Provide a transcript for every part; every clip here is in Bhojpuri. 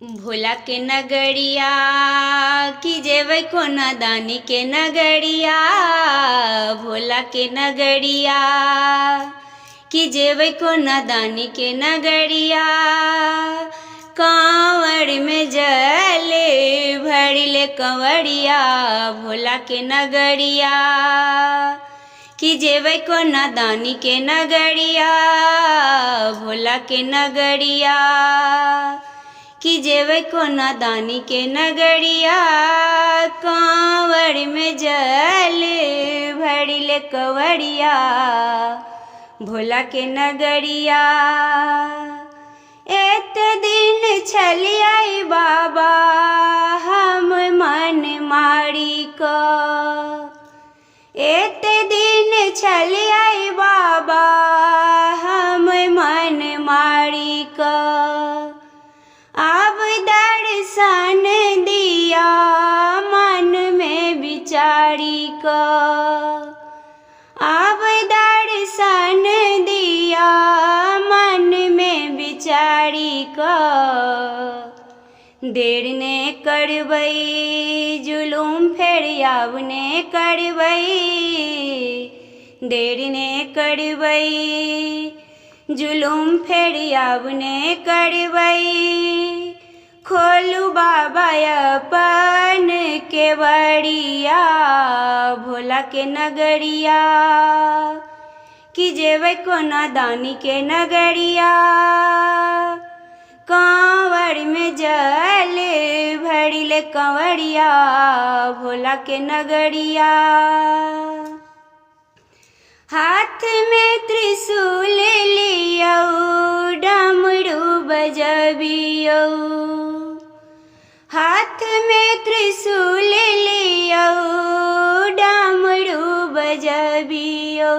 भोला के नगरिया की जेबै को नादानी के नगरिया। भोला के नगरिया की जेबै को नादानी के नगरिया। कांवड़ में जले भरिले कंवरिया। भोला के नगरिया की जेबै को नादानी के नगरिया। भोला के नगरिया की जेबै को नादानी के नगरिया। कांवड़ में जल भरिले कंवरिया। भोला के नगरिया एत दिन छलियै बाबा हम मन मारी क। एत दिन छलियै बाबा हम मन मारी क। अब दर्शन दिया मन में विचारी क। अब दर्शन दिया मन में विचारी क। देर ने करबै जुलूम फेर यावने करबै। देर ने करबै जुलूम फेर यावने करबै। खोलू बाबा अपन केवड़िया। भोला के नगरिया की जेबै को नादानी के नगरिया। कांवड़ में जल भरिले कंवरिया। भोला के नगरिया हाथ में त्रिशूल लियो डमरू बजबियो। हाथ में त्रिशूल लियो डमरू बजबियो।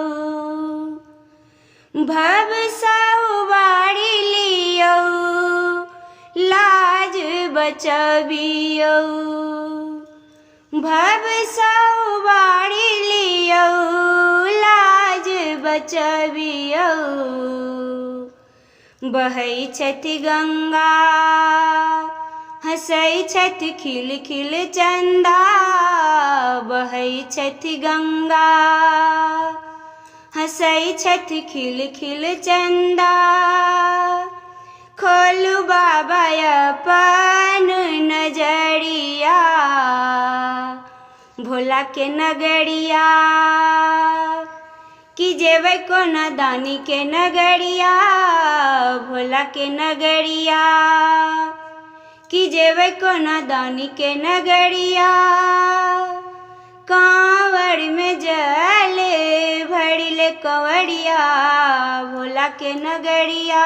भव सवारी लियो लाज बचबियो। भव सवारी लियो लाज बचबियो। बहै छथि गंगा हंसै छथि खिल खिल चंदा। बहै छथि गंगा हंसै छथि खिल खिल चंदा। खोलू बाबा अपन नजरिया। भोला के नगरिया की जेबै को नादानी के नगरिया। भोला के नगरिया की जेबै को नादानी के नगरिया। कांवड़ में जल भरिले कंवरिया। भोला के नगरिया।